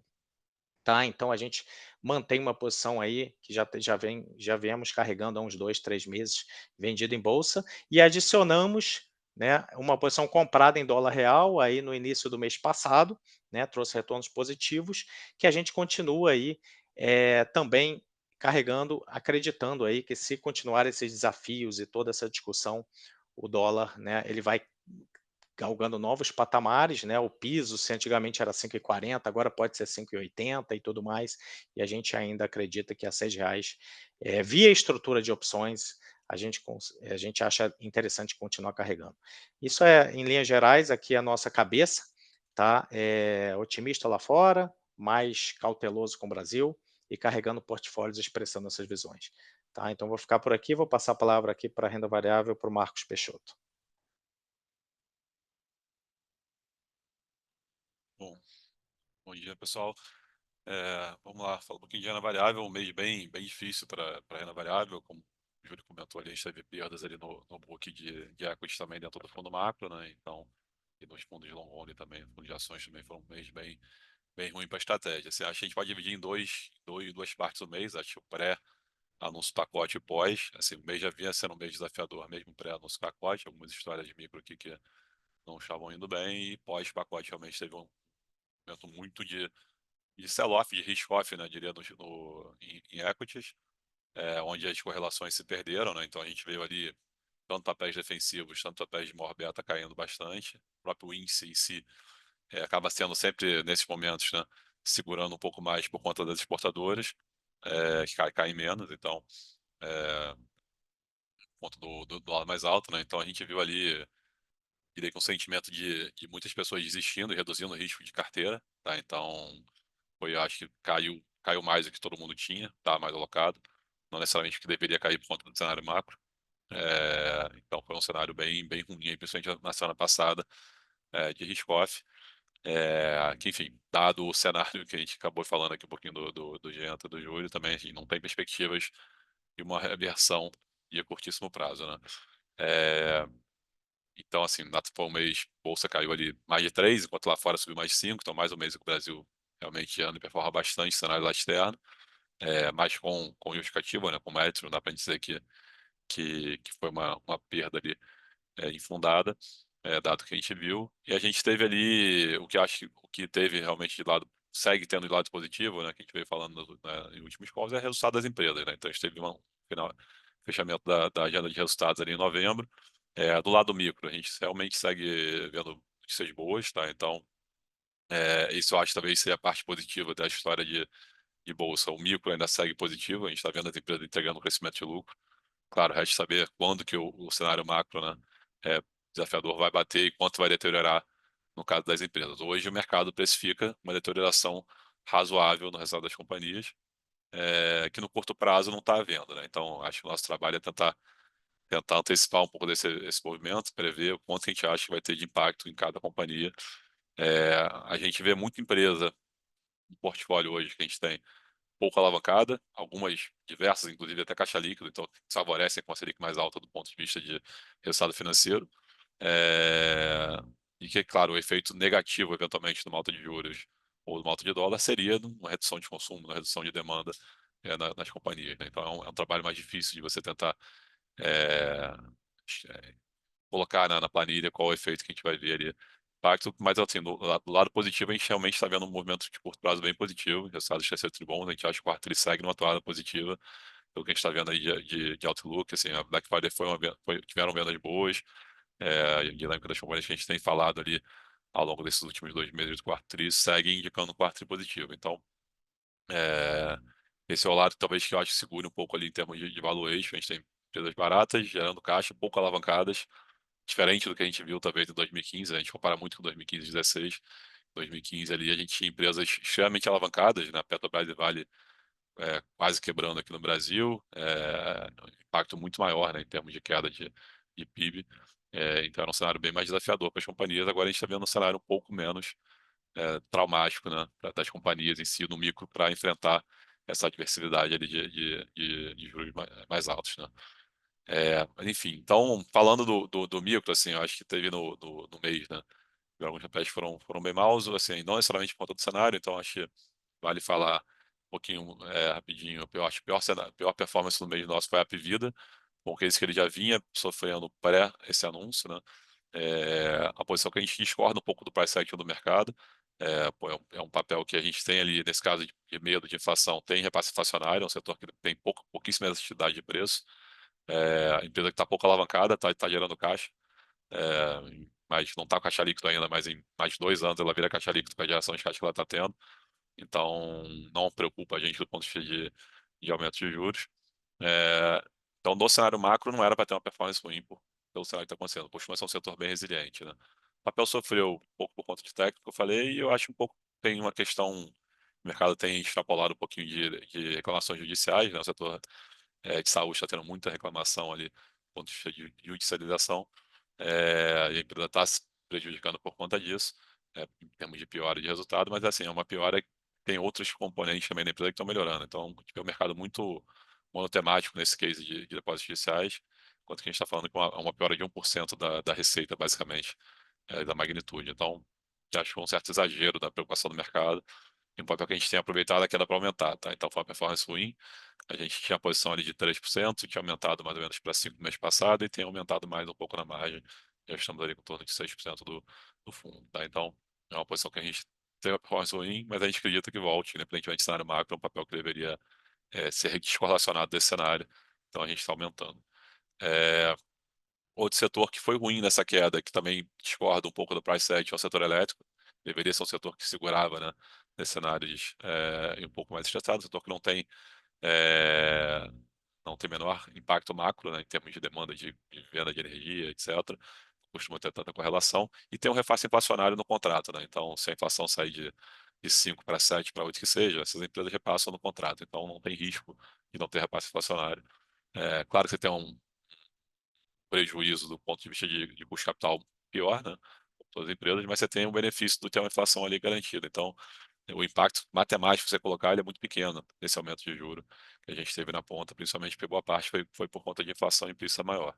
tá? Então a gente mantém uma posição aí que já viemos carregando há uns 2, 3 meses, vendido em bolsa, e adicionamos, né, uma posição comprada em dólar real aí no início do mês passado, né, trouxe retornos positivos, que a gente continua aí, também carregando, acreditando aí que se continuar esses desafios e toda essa discussão, o dólar, né, ele vai galgando novos patamares, né, o piso, se antigamente era 5,40, agora pode ser 5,80 e tudo mais, e a gente ainda acredita que a R$ 6, via estrutura de opções, a gente acha interessante continuar carregando. Isso é, em linhas gerais, aqui a nossa cabeça, tá? Otimista lá fora, mais cauteloso com o Brasil e carregando portfólios expressando essas visões. Tá? Então vou ficar por aqui, vou passar a palavra aqui para a renda variável para o Marcos Peixoto. Bom, bom dia, pessoal. Vamos lá, falar um pouquinho de renda variável, um mês bem difícil para renda variável, como o Júlio comentou ali, a gente teve perdas ali no book de equity também dentro do fundo macro, né? Então, e nos fundos de long only também, fundos de ações também foram um mês bem ruim para a estratégia. Assim, acho que a gente pode dividir em duas partes do mês, acho que o pré, anúncio pacote e pós, assim, o mês já vinha sendo um mês desafiador, mesmo pré-anúncio pacote, algumas histórias de micro aqui que não estavam indo bem, e pós-pacote realmente teve um momento muito de sell-off, de risk-off, né, diria, em equities, onde as correlações se perderam, né, então a gente veio ali tanto papéis defensivos, tanto papéis de maior beta caindo bastante, o próprio índice em si acaba sendo sempre, nesses momentos, né, segurando um pouco mais por conta das exportadoras, que caem menos, então, por conta do dólar mais alto, né, então a gente viu ali, diria que um sentimento de muitas pessoas desistindo e reduzindo o risco de carteira, tá, então acho que caiu mais do que todo mundo tinha, tá mais alocado, não necessariamente que deveria cair por conta do cenário macro. Então foi um cenário bem ruim, aí, principalmente na semana passada, de risk-off. Que, enfim, dado o cenário que a gente acabou falando aqui um pouquinho do Genta, do Júlio, também a gente não tem perspectivas de uma reversão de curtíssimo prazo, né? Então, assim, foi um mês, bolsa caiu ali mais de 3, enquanto lá fora subiu mais de 5, então mais um mês que o Brasil realmente anda e performa bastante, cenário lá externo, mas com justificativa, né, com mérito, não dá para dizer que foi uma perda ali infundada, dado que a gente viu, e a gente teve ali, o que teve realmente de lado, segue tendo de lado positivo, né, que a gente veio falando em últimos calls, é o resultado das empresas, né, então a gente teve fechamento da agenda de resultados ali em novembro. Do lado micro, a gente realmente segue vendo notícias boas, tá? Então, isso eu acho que talvez seja a parte positiva da história de bolsa. O micro ainda segue positivo, a gente está vendo as empresas entregando crescimento de lucro. Claro, resta saber quando que o cenário macro, né, desafiador vai bater e quanto vai deteriorar no caso das empresas. Hoje o mercado precifica uma deterioração razoável no resultado das companhias, que no curto prazo não está havendo, né? Então, acho que o nosso trabalho é tentar antecipar um pouco esse movimento, prever o quanto que a gente acha que vai ter de impacto em cada companhia. A gente vê muita empresa no portfólio hoje que a gente tem pouco alavancada, algumas diversas, inclusive até caixa líquido, então favorecem com a Selic mais alta do ponto de vista de resultado financeiro. E que, claro, o efeito negativo, eventualmente, de uma alta de juros ou de uma alta de dólar seria uma redução de consumo, uma redução de demanda nas companhias, né? Então é um trabalho mais difícil de você tentar é, colocar na planilha qual o efeito que a gente vai ver ali. Impacto, mas assim, do lado positivo, a gente realmente está vendo um movimento de curto prazo bem positivo, resultados terceiro bons, a gente acha que o quarto ele segue numa toada positiva, pelo que a gente está vendo aí de outlook, assim, a Black Friday tiveram vendas boas, a dinâmica das companhias que a gente tem falado ali ao longo desses últimos 2 meses do quarto tri, segue indicando um quarto tri positivo. Então, esse é o lado talvez que eu acho que segura um pouco ali em termos de valuation, a gente tem empresas baratas, gerando caixa, pouco alavancadas, diferente do que a gente viu talvez em 2015, a gente compara muito com 2015 e 2016. 2015 ali a gente tinha empresas extremamente alavancadas, né? Petrobras e Vale quase quebrando aqui no Brasil, um impacto muito maior, né, em termos de queda de PIB. Então era um cenário bem mais desafiador para as companhias. Agora a gente está vendo um cenário um pouco menos traumático, né, das companhias em si, no micro, para enfrentar essa adversidade ali de juros mais altos, né. Mas enfim, então, falando do micro, assim, eu acho que teve no mês, né, alguns papéis foram bem maus, assim, não necessariamente por conta do cenário, então acho que vale falar um pouquinho rapidinho. Eu acho que pior performance no mês nosso foi a Apvida, com o case que ele já vinha sofrendo pré esse anúncio, né? A posição que a gente discorda um pouco do price action do mercado. Pô, é um papel que a gente tem ali, nesse caso de medo de inflação, tem repasse inflacionário, é um setor que tem pouquíssima elasticidade de preço. A empresa que está pouco alavancada, está gerando caixa, mas não está com caixa líquido ainda, mas em mais de 2 anos ela vira caixa líquido com a geração de caixa que ela está tendo. Então, não preocupa a gente do ponto de vista de aumento de juros. Então, no cenário macro, não era para ter uma performance ruim pelo cenário que está acontecendo. Costuma ser um setor bem resiliente, né? O papel sofreu um pouco por conta de técnico, eu falei, e eu acho um pouco tem uma questão. O mercado tem extrapolado um pouquinho de reclamações judiciais, né? O setor de saúde está tendo muita reclamação ali, do ponto de vista de judicialização, e a empresa está se prejudicando por conta disso, em termos de piora de resultado, mas assim, é uma piora que tem outros componentes também da empresa que estão melhorando. Então, tipo, é um mercado muito monotemático nesse case de depósitos judiciais, enquanto que a gente está falando com uma piora de 1% da receita, basicamente, da magnitude. Então, já acho que é um certo exagero da preocupação do mercado, e um papel que a gente tem aproveitado aqui para aumentar, tá? Então, foi uma performance ruim. A gente tinha a posição ali de 3%, tinha aumentado mais ou menos para 5% no mês passado e tem aumentado mais um pouco na margem. Já estamos ali com torno de 6% do fundo, tá? Então, é uma posição que a gente tem uma performance ruim, mas a gente acredita que volte, independentemente do cenário macro, é um papel que deveria ser descorrelacionado desse cenário. Então, a gente está aumentando. Outro setor que foi ruim nessa queda, que também discorda um pouco do price action, é o setor elétrico. Deveria ser um setor que segurava, né, nesses cenários um pouco mais estressado, um setor que é, não tem menor impacto macro, né, em termos de demanda de venda de energia, etc. Costuma ter tanta correlação. E tem um reface inflacionário no contrato, né? Então, se a inflação sair de 5 para 7 para 8 que seja, essas empresas repassam no contrato. Então, não tem risco de não ter repasse inflacionário. Claro que você tem um prejuízo do ponto de vista de custo de capital pior, né? Todas as empresas, mas você tem o benefício de ter uma inflação ali garantida. Então, o impacto matemático que você colocar ele é muito pequeno nesse aumento de juro que a gente teve na ponta, principalmente porque boa parte foi por conta de inflação implícita maior.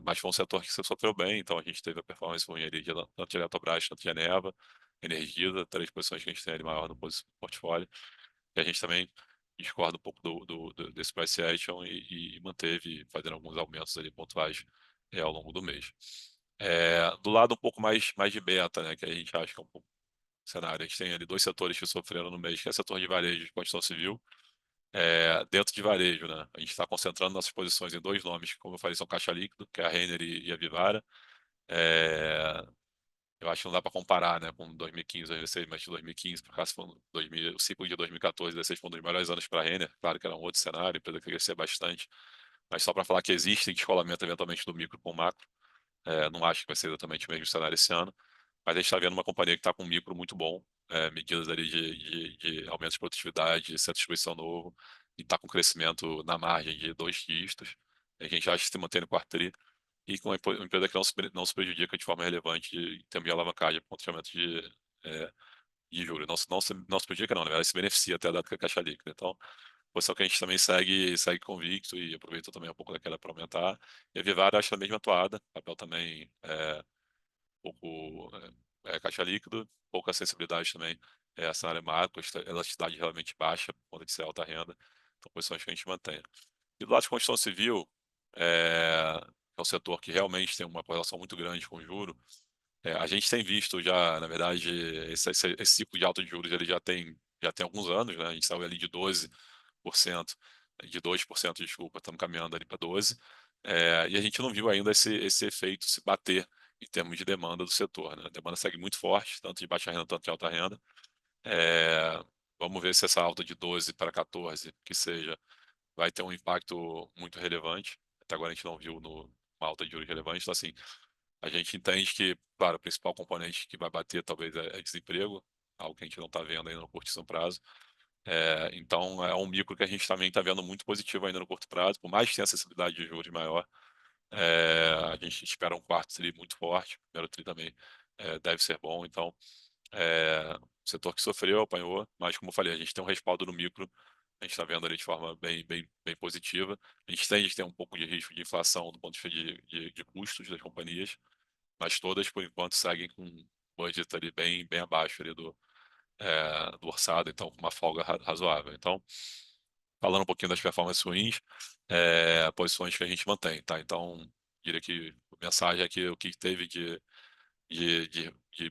Mas foi um setor que você sofreu bem, então a gente teve a performance ruim ali, tanto de Eletrobras, tanto de Eneva, Energisa, 3 posições que a gente tem ali maior no portfólio. E a gente também discorda um pouco desse price action e manteve fazendo alguns aumentos ali pontuais ao longo do mês. Do lado um pouco mais de beta, né, que a gente acha que é um pouco cenário. A gente tem ali 2 setores que sofreram no mês, que é o setor de varejo e construção civil. Dentro de varejo, né, a gente está concentrando nossas posições em 2 nomes, que, como eu falei, são Caixa Líquido, que é a Renner e a Vivara. Eu acho que não dá para comparar, né, com 2015, 2016, mas de 2015, por causa o ciclo de 2014 e 2016 foi um dos melhores anos para a Renner. Claro que era um outro cenário, a empresa que crescer bastante, mas só para falar que existe descolamento eventualmente do micro com o macro. Não acho que vai ser exatamente o mesmo cenário esse ano, mas a gente está vendo uma companhia que está com um micro muito bom, medidas ali de aumento de produtividade, centro de distribuição novo, e está com crescimento na margem de 2 dígitos. A gente acha que se mantém no quarto tri, e com uma empresa que não se prejudica de forma relevante em termos de alavancagem, por conta de aumento de juros. Não se prejudica, não, na verdade, se beneficia até a data que a caixa líquida. Então, posição que a gente também segue convicto e aproveita também um pouco daquela para aumentar. E a Vivara acha a mesma atuada, papel também pouco caixa líquido, pouca sensibilidade também a cenário macro, elasticidade realmente baixa, por conta de ser alta renda. Então, posições que a gente mantém. E do lado de construção civil, é um setor que realmente tem uma correlação muito grande com o juro. A gente tem visto já, na verdade, esse ciclo de alta de juros ele já tem alguns anos, né? A gente saiu ali de 12%, de 2%, desculpa, estamos caminhando ali para 12%, e a gente não viu ainda esse efeito se bater em termos de demanda do setor, né? A demanda segue muito forte, tanto de baixa renda, tanto de alta renda. Vamos ver se essa alta de 12 para 14, que seja, vai ter um impacto muito relevante. Até agora a gente não viu uma alta de juros relevante. Então, assim, a gente entende que, claro, o principal componente que vai bater talvez é desemprego, algo que a gente não está vendo ainda no curtíssimo prazo. Então, é um micro que a gente também está vendo muito positivo ainda no curto prazo, por mais que tenha acessibilidade de juros maior. A gente espera um quarto tri muito forte, o primeiro tri também deve ser bom. Então, o setor que sofreu, apanhou, mas como eu falei, a gente tem um respaldo no micro, a gente está vendo ali de forma bem positiva. A gente tende a ter um pouco de risco de inflação do ponto de vista de custos das companhias, mas todas, por enquanto, seguem com um budget ali bem abaixo ali do orçado, então com uma folga razoável. Então, falando um pouquinho das performances ruins, posições que a gente mantém, tá? Então, diria que a mensagem é que o que teve de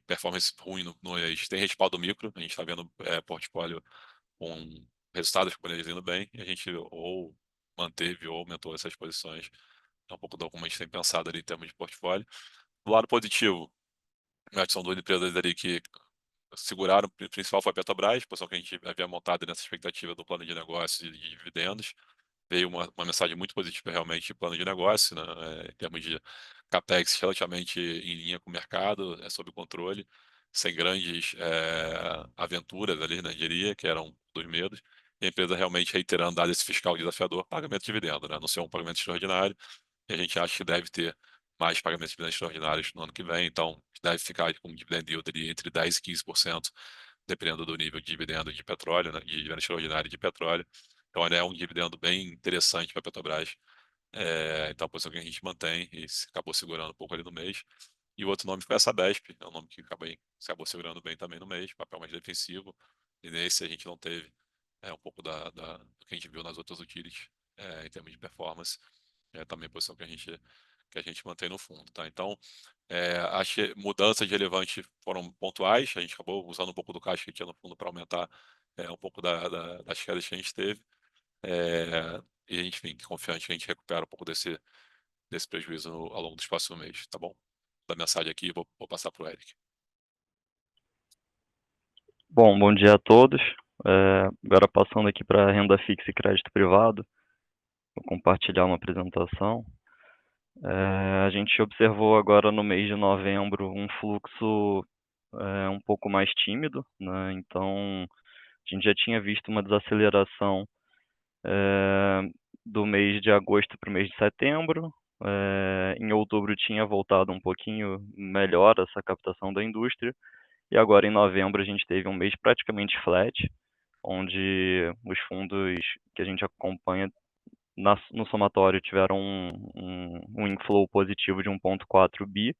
performance ruim no mês tem respaldo micro, a gente está vendo portfólio com resultados das companhias indo bem, e a gente ou manteve ou aumentou essas posições. É um pouco do como a gente tem pensado ali em termos de portfólio. Do lado positivo, acho que são duas empresas ali que seguraram, o principal foi a Petrobras, posição que a gente havia montado nessa expectativa do plano de negócios e de dividendos. Veio uma mensagem muito positiva realmente de plano de negócio, né? Em termos de CAPEX relativamente em linha com o mercado, sob controle, sem grandes aventuras ali, né, diria, que eram dos medos. E a empresa realmente reiterando, dado esse fiscal desafiador, pagamento de dividendo, né? Não ser um pagamento extraordinário. E a gente acha que deve ter mais pagamentos de dividendos extraordinários no ano que vem, então deve ficar com um dividend yield ali entre 10% e 15%, dependendo do nível de dividendo de petróleo, né, de dividendo extraordinário de petróleo. Então, ele é um dividendo bem interessante para a Petrobras. Então, a posição que a gente mantém e acabou segurando um pouco ali no mês. E o outro nome foi a Sabesp, é um nome que acabou segurando bem também no mês, papel mais defensivo. E nesse a gente não teve um pouco do que a gente viu nas outras utilities em termos de performance. Também a posição que a gente mantém no fundo, tá? Então, acho que mudanças relevantes foram pontuais. A gente acabou usando um pouco do caixa que tinha no fundo para aumentar um pouco das quedas que a gente teve. E a gente, enfim, confiante que a gente recupera um pouco desse prejuízo ao longo dos próximos meses, tá bom? Da mensagem aqui, vou passar para o Eric. Bom dia a todos. Agora passando aqui para renda fixa e crédito privado, vou compartilhar uma apresentação. A gente observou agora no mês de novembro um fluxo um pouco mais tímido, né? Então, a gente já tinha visto uma desaceleração do mês de agosto para o mês de setembro. Em outubro tinha voltado um pouquinho melhor essa captação da indústria. E agora em novembro a gente teve um mês praticamente flat, onde os fundos que a gente acompanha no somatório tiveram um inflow positivo de 1,4 bi,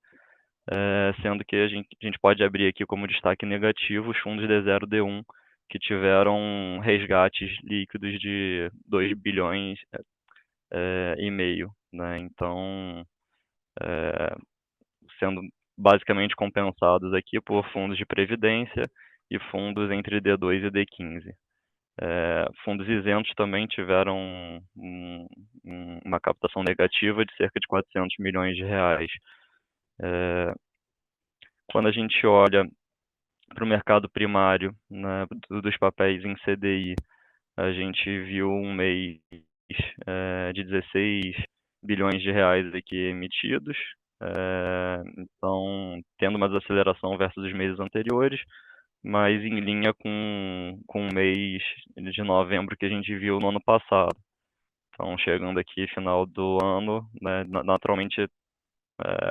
sendo que a gente pode abrir aqui como destaque negativo os fundos D0, D1, que tiveram resgates líquidos de 2 bilhões e meio, né? Então, sendo basicamente compensados aqui por fundos de previdência e fundos entre D2 e D15. Fundos isentos também tiveram uma captação negativa de cerca de 400 milhões de reais. Quando a gente olha para o mercado primário, né, dos papéis em CDI, a gente viu um mês de 16 bilhões de reais aqui emitidos, então tendo uma desaceleração versus os meses anteriores, mas em linha com o mês de novembro que a gente viu no ano passado. Então, chegando aqui final do ano, né, naturalmente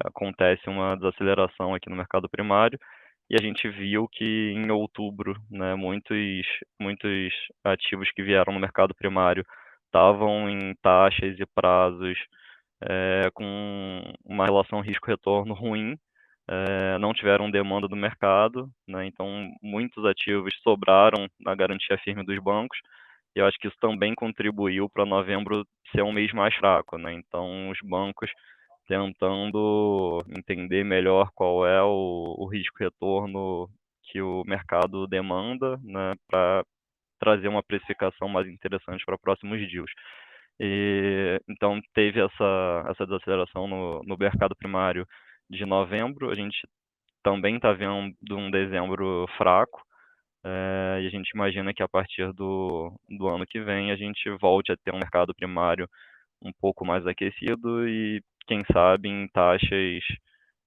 acontece uma desaceleração aqui no mercado primário, e a gente viu que em outubro, né, muitos ativos que vieram no mercado primário estavam em taxas e prazos com uma relação risco-retorno ruim, não tiveram demanda do mercado, né, então muitos ativos sobraram na garantia firme dos bancos, e eu acho que isso também contribuiu para novembro ser um mês mais fraco, né? Então, os bancos tentando entender melhor qual é o risco-retorno que o mercado demanda, né, para trazer uma precificação mais interessante para próximos deals. Então, teve essa desaceleração no mercado primário de novembro. A gente também está vendo um dezembro fraco, e a gente imagina que a partir do ano que vem a gente volte a ter um mercado primário um pouco mais aquecido e, quem sabe, em taxas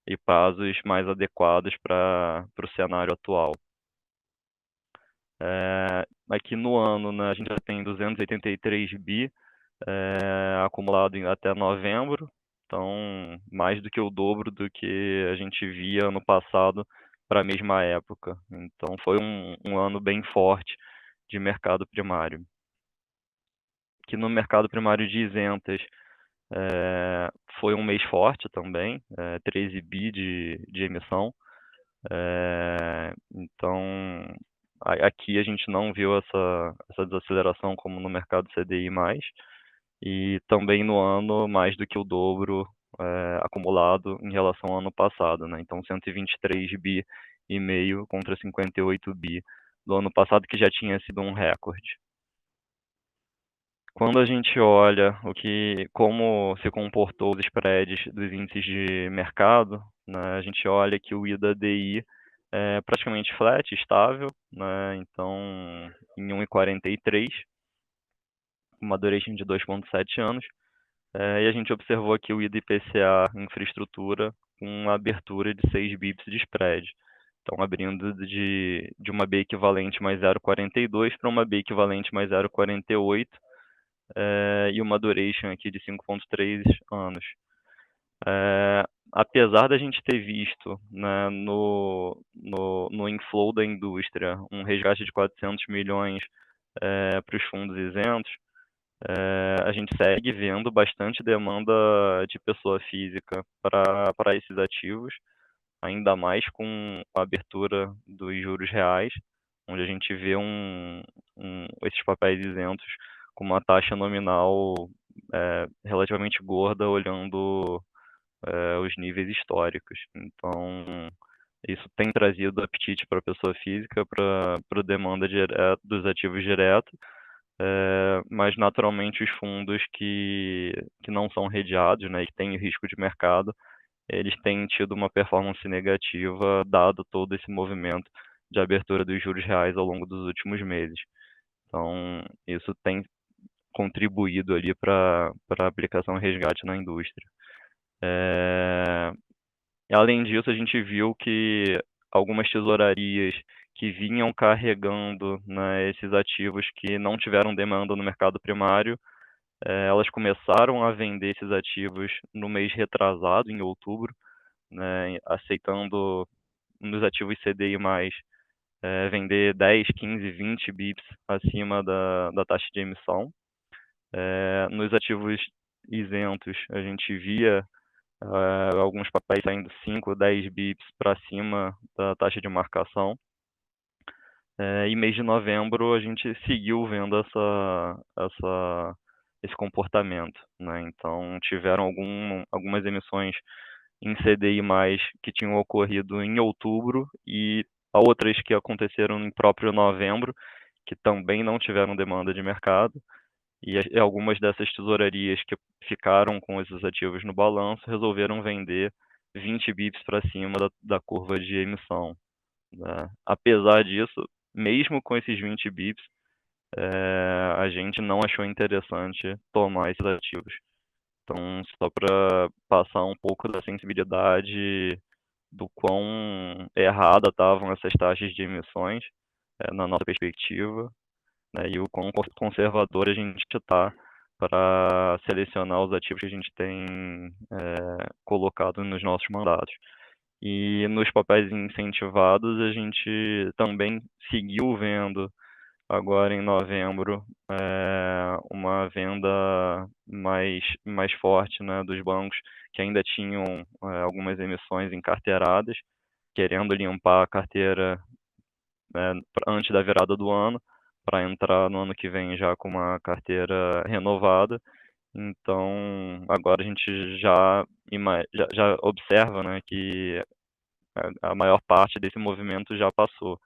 e prazos mais adequados para o cenário atual. Aqui no ano, né, a gente já tem 283 bi acumulado até novembro, então mais do que o dobro do que a gente via ano passado para a mesma época. Então foi um ano bem forte de mercado primário. Aqui no mercado primário de isentas, foi um mês forte também, 13 bi de emissão. Então, aqui a gente não viu essa desaceleração como no mercado CDI mais, e também no ano mais do que o dobro acumulado em relação ao ano passado, né? Então, 123 bi e meio contra 58 bi do ano passado, que já tinha sido um recorde. Quando a gente olha como se comportou os spreads dos índices de mercado, né, a gente olha que o IDA-DI é praticamente flat, estável, né, então em 1,43, uma duration de 2,7 anos, e a gente observou aqui o IDA-IPCA infraestrutura com uma abertura de 6 bips de spread. Então, abrindo de uma B equivalente mais 0,42 para uma B equivalente mais 0,48, e uma duration aqui de 5,3 anos. Apesar da gente ter visto, né, no inflow da indústria um resgate de 400 milhões para os fundos isentos, a gente segue vendo bastante demanda de pessoa física para esses ativos, ainda mais com a abertura dos juros reais, onde a gente vê esses papéis isentos com uma taxa nominal relativamente gorda, olhando os níveis históricos. Então, isso tem trazido apetite para a pessoa física, para a demanda dos ativos diretos, mas naturalmente os fundos que não são redeados, né, e que têm risco de mercado, eles têm tido uma performance negativa, dado todo esse movimento de abertura dos juros reais ao longo dos últimos meses. Então, isso tem contribuído ali para a aplicação resgate na indústria. Além disso, a gente viu que algumas tesourarias que vinham carregando, né, esses ativos que não tiveram demanda no mercado primário, elas começaram a vender esses ativos no mês retrasado, em outubro, né, aceitando nos ativos CDI+, vender 10, 15, 20 bips acima da taxa de emissão. Nos ativos isentos, a gente via alguns papéis saindo 5, 10 bips para cima da taxa de marcação. E mês de novembro a gente seguiu vendo esse comportamento, né? Então tiveram algumas emissões em CDI+, que tinham ocorrido em outubro, e outras que aconteceram em próprio novembro, que também não tiveram demanda de mercado, e algumas dessas tesourarias que ficaram com esses ativos no balanço resolveram vender 20 bips para cima da curva de emissão, né? Apesar disso, mesmo com esses 20 bips, a gente não achou interessante tomar esses ativos. Então, só para passar um pouco da sensibilidade do quão errada estavam essas taxas de emissões, na nossa perspectiva, né, e o quão conservador a gente está para selecionar os ativos que a gente tem colocado nos nossos mandatos. E nos papéis incentivados, a gente também seguiu vendo, agora em novembro, uma venda mais forte, né, dos bancos que ainda tinham algumas emissões encarteiradas, querendo limpar a carteira antes da virada do ano, para entrar no ano que vem já com uma carteira renovada. Então, agora a gente já observa, né, que a maior parte desse movimento já passou.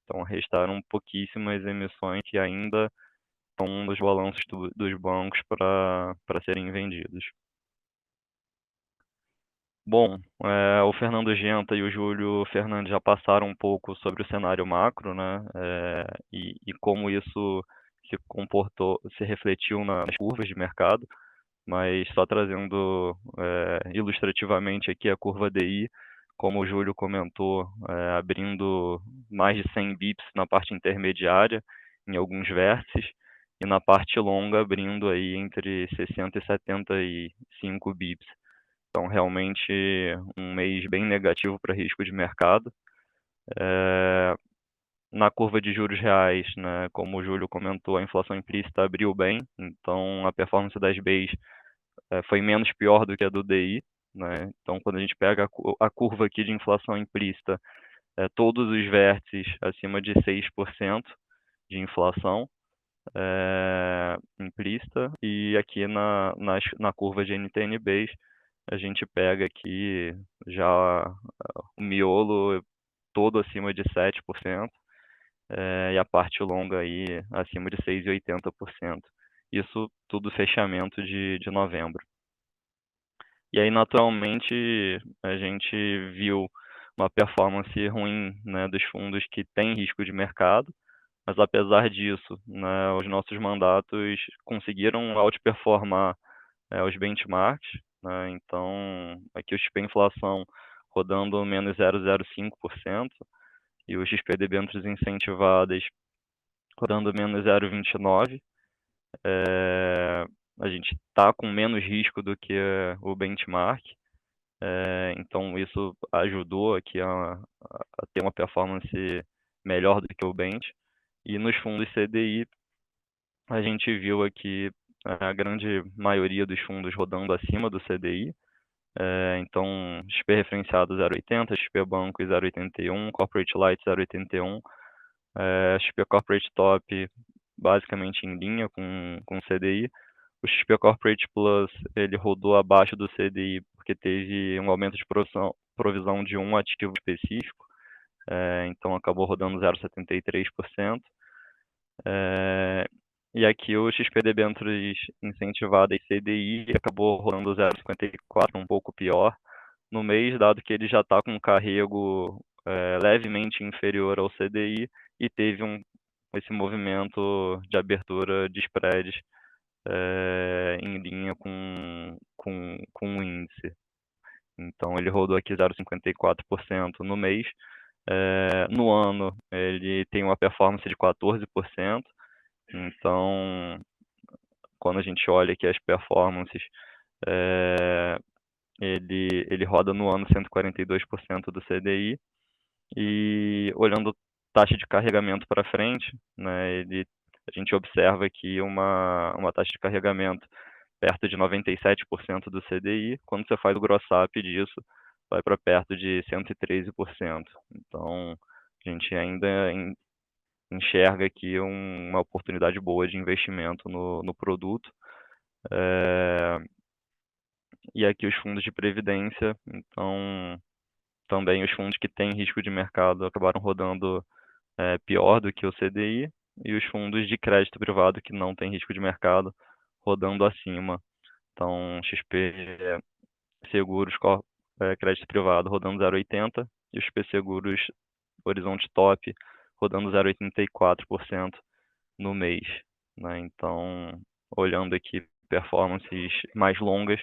Então, restaram pouquíssimas emissões que ainda estão nos balanços dos bancos para serem vendidos. Bom, o Fernando Genta e o Júlio Fernandes já passaram um pouco sobre o cenário macro, né? E como isso se refletiu nas curvas de mercado, mas só trazendo ilustrativamente aqui a curva DI, como o Júlio comentou, abrindo mais de 100 bips na parte intermediária, em alguns vértices, e na parte longa abrindo aí entre 60 e 75 bips. Então, realmente, um mês bem negativo para risco de mercado. Na curva de juros reais, né, como o Júlio comentou, a inflação implícita abriu bem, então a performance das Bs foi menos pior do que a do DI. Né? Então, quando a gente pega a curva aqui de inflação implícita, todos os vértices acima de 6% de inflação implícita, e aqui na curva de NTN-Bs, a gente pega aqui já o miolo todo acima de 7%, e a parte longa aí acima de 6,80%. Isso tudo fechamento de novembro. E aí, naturalmente, a gente viu uma performance ruim, né, dos fundos que têm risco de mercado, mas apesar disso, né, os nossos mandatos conseguiram outperformar os benchmarks, né? Então, aqui o XP Inflação rodando menos 0,05% e o XP Debêntures incentivadas rodando menos 0,29%. A gente está com menos risco do que o benchmark, então isso ajudou aqui a ter uma performance melhor do que o bench. E nos fundos CDI, a gente viu aqui a grande maioria dos fundos rodando acima do CDI. Então, XP referenciado 0,80, XP Banco 0,81, Corporate Light 0,81, XP Corporate Top basicamente em linha com o CDI. O XP Corporate Plus ele rodou abaixo do CDI porque teve um aumento de provisão de um ativo específico, então acabou rodando 0,73%. E aqui o XP Debêntures incentivada e CDI acabou rodando 0,54, um pouco pior no mês, dado que ele já está com um carrego levemente inferior ao CDI e teve esse movimento de abertura de spreads em linha com o índice. Então ele rodou aqui 0,54% no mês. No ano ele tem uma performance de 14%. Então, quando a gente olha aqui as performances, ele roda no ano 142% do CDI, e olhando taxa de carregamento para frente, né, a gente observa aqui uma taxa de carregamento perto de 97% do CDI. Quando você faz o gross up disso, vai para perto de 113%. Então, a gente ainda enxerga aqui uma oportunidade boa de investimento no produto. E aqui os fundos de previdência, então também os fundos que têm risco de mercado acabaram rodando pior do que o CDI, e os fundos de crédito privado que não têm risco de mercado rodando acima. Então, XP Seguros crédito privado rodando 0,80 e os XP Seguros Horizonte Top rodando 0,84% no mês, né? Então, olhando aqui performances mais longas,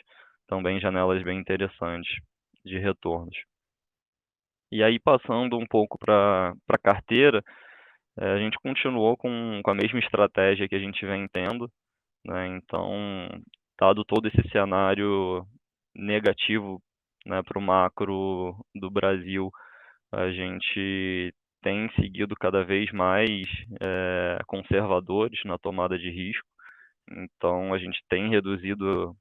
também janelas bem interessantes de retornos. E aí, passando um pouco para a carteira, a gente continuou com a mesma estratégia que a gente vem tendo, né? Então, dado todo esse cenário negativo, né, para o macro do Brasil, a gente tem seguido cada vez mais conservadores na tomada de risco. Então, a gente tem reduzido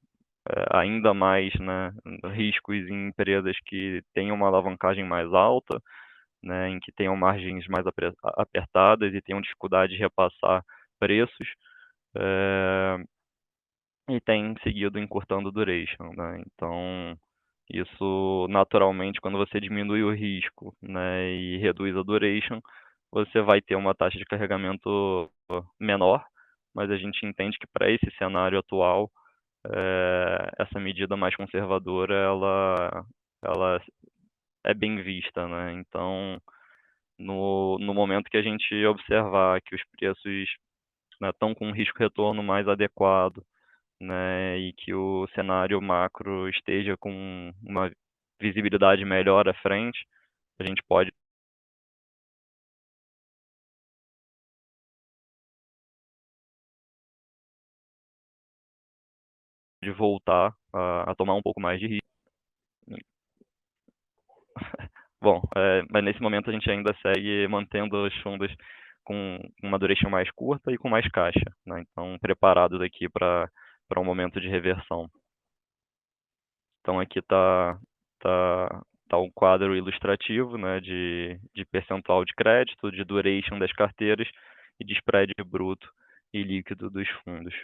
ainda mais, né, riscos em empresas que têm uma alavancagem mais alta, né, em que tenham margens mais apertadas e tenham dificuldade de repassar preços, e tem seguido encurtando o duration, né? Então, isso naturalmente, quando você diminui o risco, né, e reduz a duration, você vai ter uma taxa de carregamento menor, mas a gente entende que para esse cenário atual, essa medida mais conservadora, ela é bem vista, né? Então, no momento que a gente observar que os preços, né, estão com um risco-retorno mais adequado, né, e que o cenário macro esteja com uma visibilidade melhor à frente, a gente pode voltar a tomar um pouco mais de risco. Bom, mas nesse momento a gente ainda segue mantendo os fundos com uma duration mais curta e com mais caixa, né? Então, preparados aqui para um momento de reversão. Então, aqui está um quadro ilustrativo, né, de percentual de crédito, de duration das carteiras e de spread bruto e líquido dos fundos.